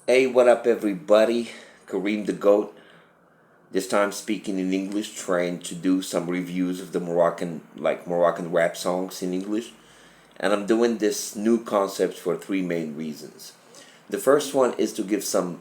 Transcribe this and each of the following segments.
Hey, what up, everybody? Kareem the Goat. This time speaking in English, trying to do some reviews of the Moroccan rap songs in English. And I'm doing this new concept for three main reasons. The first one is to give some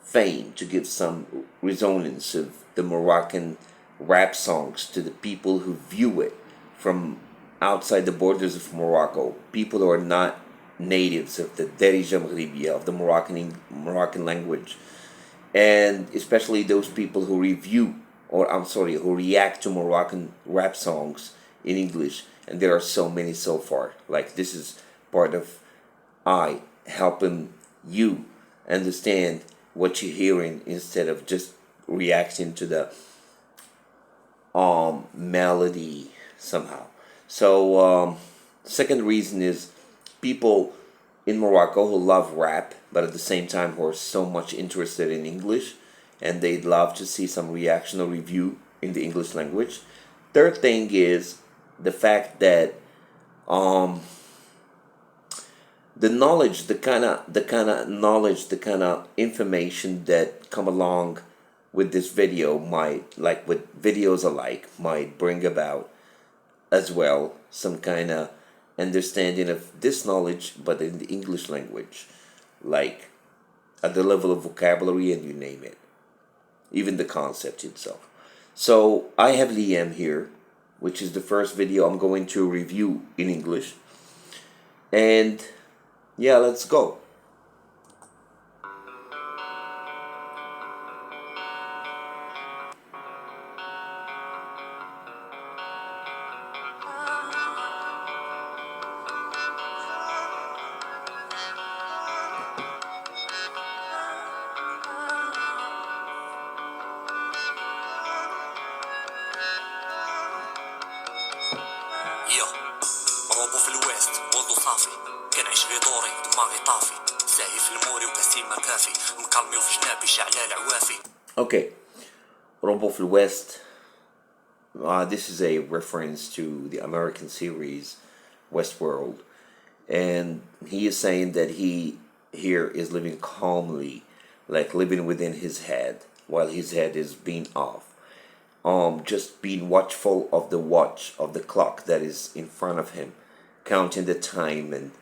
fame, to give some resonance of the Moroccan rap songs to the people who view it from outside the borders of Morocco, people who are not natives of the Derija Maghribiya, of the Moroccan language, and especially those people who review, or I'm sorry, who react to Moroccan rap songs in English. And there are so many so far. Like, this is part of I helping you understand what you're hearing instead of just reacting to the melody somehow. So second reason is people in Morocco who love rap, but at the same time who are so much interested in English, and they'd love to see some reaction or review in the English language. Third thing is the fact that um, the knowledge, the kind of knowledge, the kind of information that come along with this video might, like with videos alike, might bring about as well some kind of understanding of this knowledge, but in the English language, like at the level of vocabulary and you name it, even the concept itself. So I have Lyam here, which is the first video I'm going to review in English. And yeah, let's go. يو روبو في الويست ولدو صافي كنعيش غي دوري دماغي طافي ساهي في الموري وكاسي ما كافي مكرمي وفي جنابي شعلة العوافي. Okay, Robo في West. This is a reference to the American series Westworld, and he is saying that he here is living calmly, like living within his head, while his head is being off. Just being watchful of the watch of the clock that is in front of him, counting the time and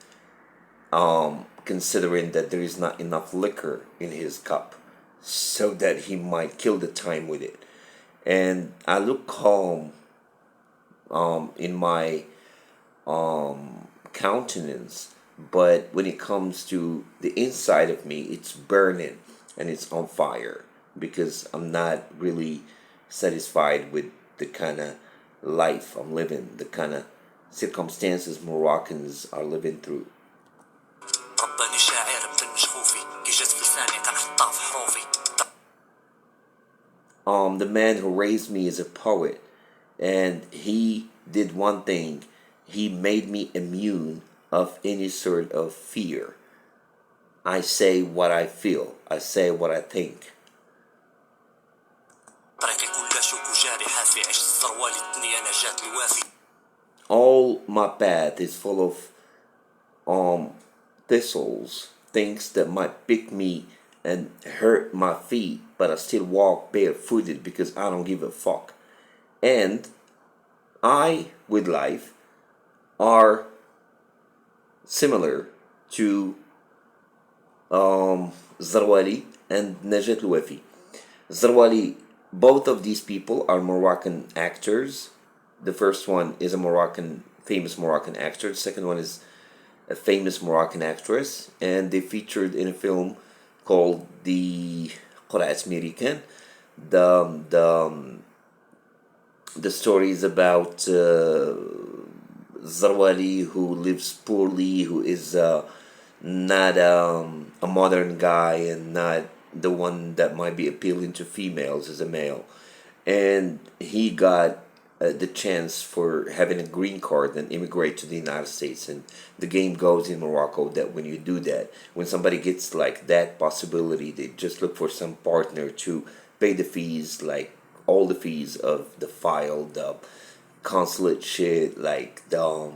considering that there is not enough liquor in his cup so that he might kill the time with it. And I look calm in my countenance, but when it comes to the inside of me, it's burning and it's on fire because I'm not really satisfied with the kind of life I'm living, the kind of circumstances Moroccans are living through. The man who raised me is a poet, and he did one thing. He made me immune of any sort of fear. I say what I feel. I say what I think. All my path is full of thistles, things that might pick me and hurt my feet, but I still walk barefooted because I don't give a fuck. And I, with life, are similar to Zarwali and Najat Louafi. Zarwali, both of these people are Moroccan actors. The first one is a famous Moroccan actor. The second one is a famous Moroccan actress, and they featured in a film called The Qur'at American. The story is about Zarwali, who lives poorly, who is not a modern guy and not the one that might be appealing to females as a male. And he got the chance for having a green card and immigrate to the United States. And the game goes in Morocco that when you do that, when somebody gets like that possibility, they just look for some partner to pay the fees, like all the fees of the file, the consulate shit, like the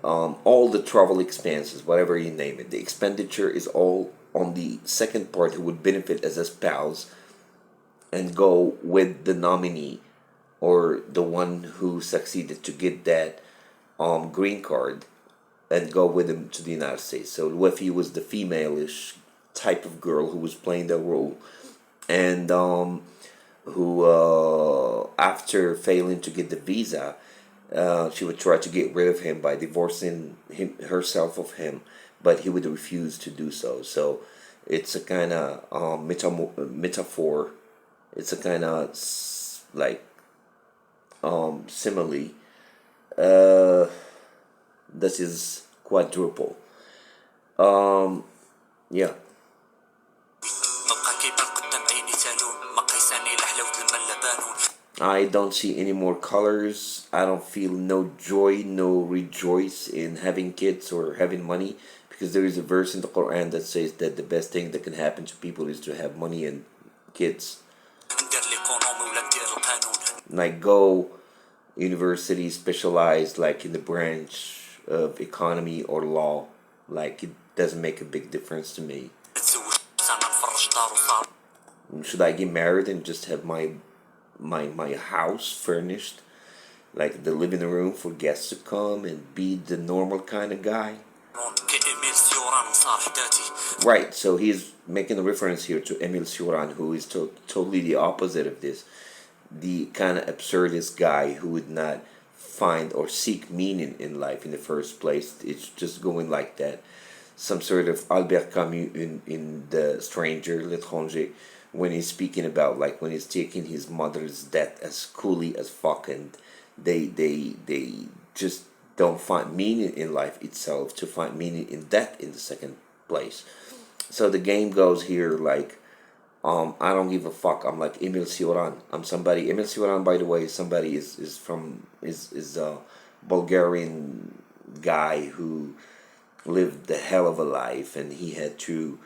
all the travel expenses, whatever you name it, the expenditure is all on the second part who would benefit as a spouse and go with the nominee or the one who succeeded to get that green card and go with him to the United States. So Lyam was the female-ish type of girl who was playing the role, and who after failing to get the visa, she would try to get rid of him by divorcing herself of him, but he would refuse to do so. So it's a kind of metaphor. It's a kind of like simile. This is quadruple. Yeah. I don't see any more colors. I don't feel no joy, no rejoice in having kids or having money, because there is a verse in the Quran that says that the best thing that can happen to people is to have money and kids. Like go university specialized like in the branch of economy or law. Like it doesn't make a big difference to me. Should I get married and just have my house furnished, like the living room for guests to come, and be the normal kind of guy? Right, so he's making a reference here to Emil Cioran, who is totally the opposite of this. The kind of absurdist guy who would not find or seek meaning in life in the first place. It's just going like that. Some sort of Albert Camus in The Stranger, L'étranger, when he's speaking about like when he's taking his mother's death as coolly as fuck, and they just don't find meaning in life itself to find meaning in death in the second place. So the game goes here like I don't give a fuck. I'm like Emil Cioran. I'm somebody. Emil Cioran, by the way, somebody is a Bulgarian guy who lived the hell of a life, and he had to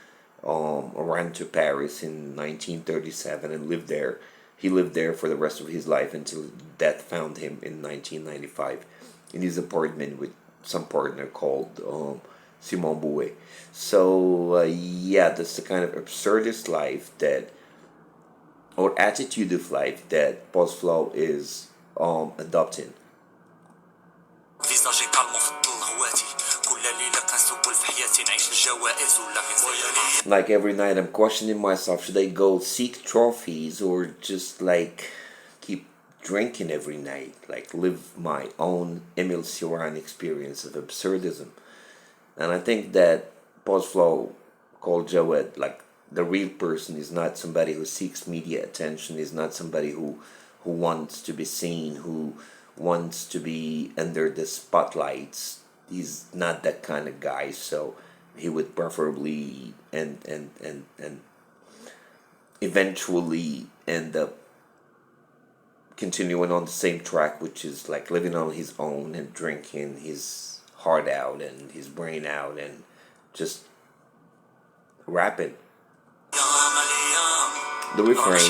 ran to Paris in 1937 and lived there. He lived there for the rest of his life until death found him in 1995 in his apartment with some partner called Simon Bouet. So yeah, that's the kind of absurdist life that, or attitude of life that Postflow is adopting. Like every night I'm questioning myself, should I go seek trophies or just like keep drinking every night, like live my own Emil Cioran experience of absurdism. And I think that Postflow called Jawed, like the real person, is not somebody who seeks media attention, is not somebody who wants to be seen, who wants to be under the spotlights. He's not that kind of guy, so he would preferably and eventually end up continuing on the same track, which is like living on his own and drinking his heart out and his brain out and just rapping. The refrain.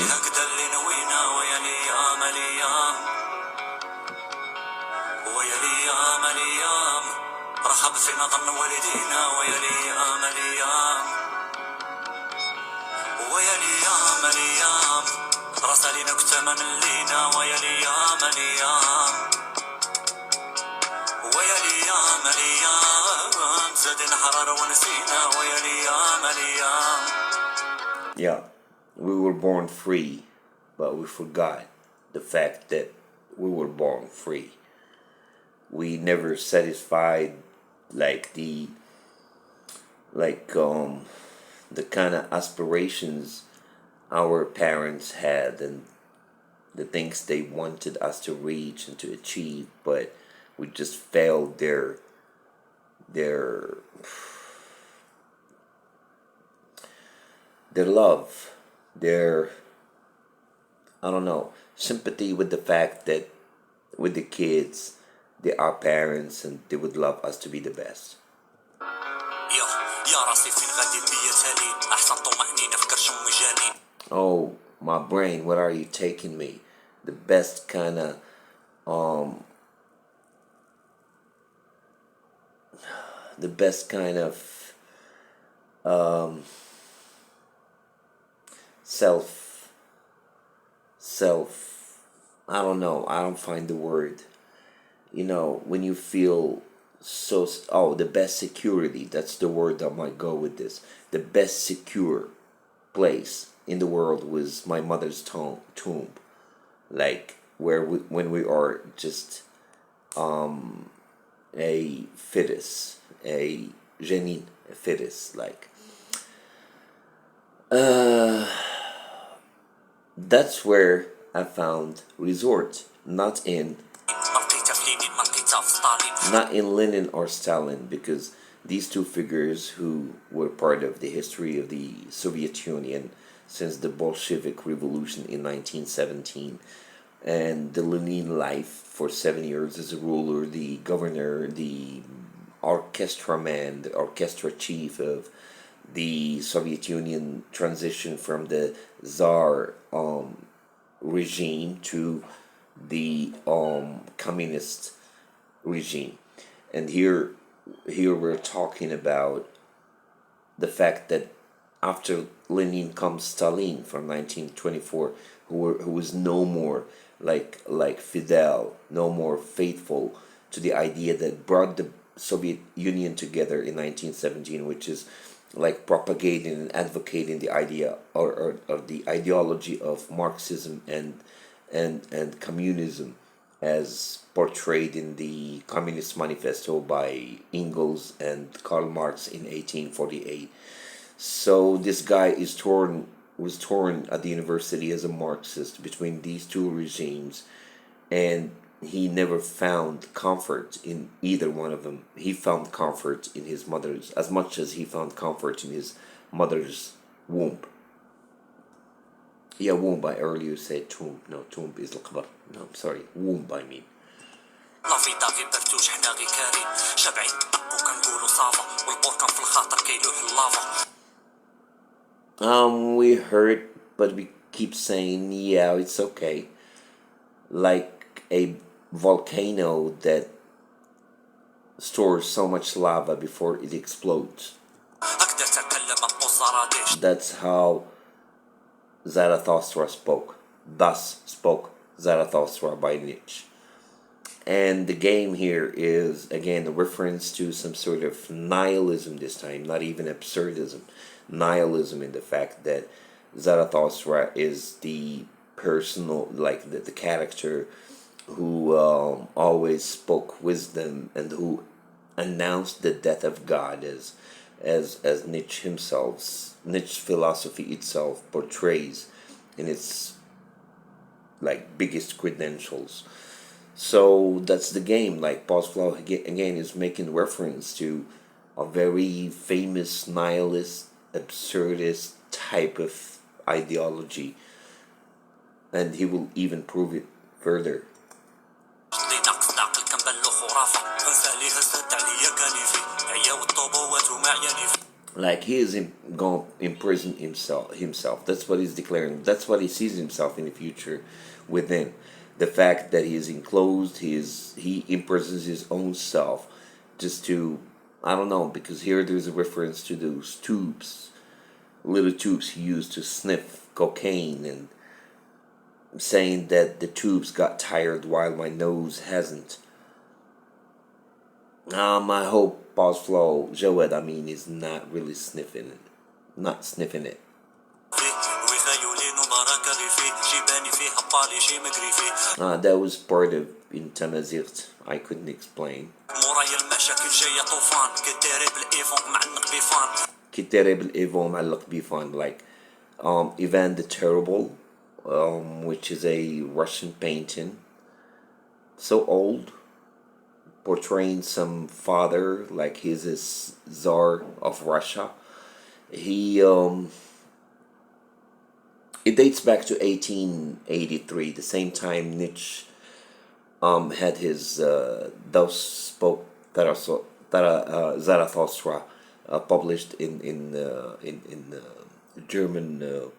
Yeah, we were born free, but we forgot the fact that we were born free. We never satisfied like the kind of aspirations our parents had and the things they wanted us to reach and to achieve, but we just failed their love, their, I don't know, sympathy with the fact that with the kids, they are parents and they would love us to be the best. Oh, my brain, what are you taking me? The best kind of the best kind of um, self I don't know, I don't find the word, you know, when you feel so, oh, the best security, that's the word that might go with this. The best secure place in the world was my mother's tomb, like where when we are just a fetus, a genin, a fetus, like that's where I found resort, not in Lenin or Stalin, because these two figures who were part of the history of the Soviet Union since the Bolshevik Revolution in 1917, and the Lenin life for 7 years as a ruler, the governor, the orchestra man, the orchestra chief of the Soviet Union transition from the Tsar regime to the communist regime. And here we're talking about the fact that after Lenin comes Stalin from 1924, who was no more like Fidel, no more faithful to the idea that brought the Soviet Union together in 1917, which is like propagating and advocating the idea or the ideology of Marxism and communism as portrayed in the Communist Manifesto by Engels and Karl Marx in 1848. So this guy was torn at the university as a Marxist between these two regimes, and he never found comfort in either one of them. He found comfort in his mother's, as much as he found comfort in his mother's womb. Yeah, womb. I earlier said tomb. No, tomb is القبر. No, I'm sorry. Womb, I mean. We heard, but we keep saying, yeah, it's okay. Like a volcano that stores so much lava before it explodes. That's how Zarathustra spoke. Thus spoke Zarathustra by Nietzsche. And the game here is, again, a reference to some sort of nihilism this time, not even absurdism. Nihilism in the fact that Zarathustra is the personal, like the character who always spoke wisdom and who announced the death of God as Nietzsche himself, Nietzsche's philosophy itself portrays in its like biggest credentials. So that's the game. Like Postflow again is making reference to a very famous nihilist, absurdist type of ideology, and he will even prove it further. Like he is going to imprison himself. That's what he's declaring. That's what he sees himself in the future within. The fact that he is enclosed, he imprisons his own self just to, I don't know, because here there's a reference to those tubes, little tubes he used to sniff cocaine, and saying that the tubes got tired while my nose hasn't. I hope Postflow Joed, I mean, is not really sniffing it. Not sniffing it. That was part of in Tamazirt. I couldn't explain. Like Ivan the Terrible, which is a Russian painting, so old, portraying some father like he's a Tsar of Russia. It dates back to 1883, the same time Nietzsche had his Thus Spoke Zarathustra published in German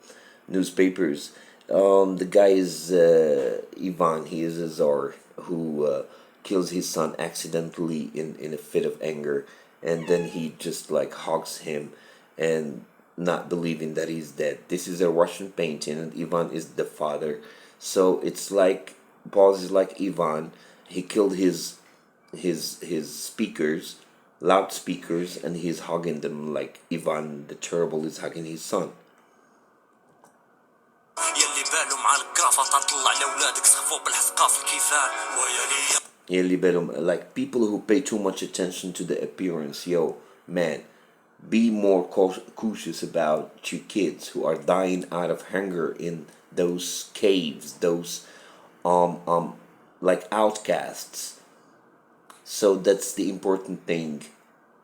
newspapers. The guy is Ivan. He is a Tsar who kills his son accidentally in a fit of anger, and then he just like hugs him and not believing that he's dead. This is a Russian painting, and Ivan is the father. So it's like Paul is like Ivan. He killed his speakers, loudspeakers, and he's hugging them like Ivan the Terrible is hugging his son. Like people who pay too much attention to the appearance. Yo, man, be more cautious about your kids who are dying out of hunger in those caves, those like outcasts. So that's the important thing.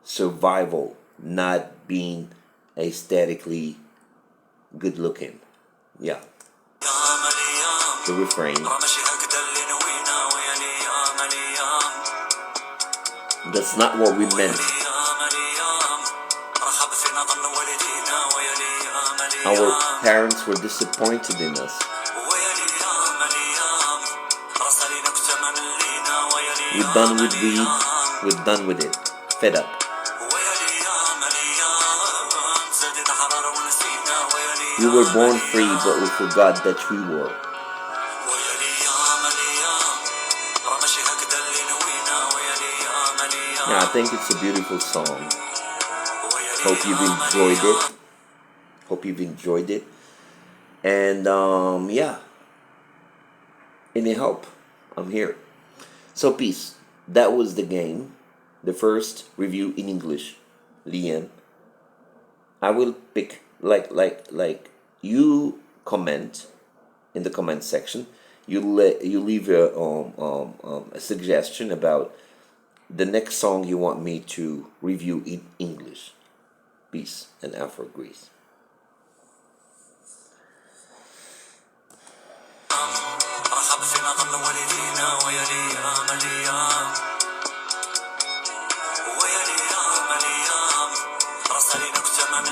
Survival, not being aesthetically good looking. Yeah. The refrain. That's not what we meant. Our parents were disappointed in us. We're done with weed. We're done with it. Fed up. We were born free, but we forgot that we were. Yeah, I think it's a beautiful song. Hope you've enjoyed it. Hope you've enjoyed it. And yeah. Any help? I'm here. So peace. That was the game. The first review in English. Lyam. I will pick like you comment in the comment section. You leave a suggestion about the next song you want me to review in English. Peace and Afro Greece. ويا ليام رسالي نكتة من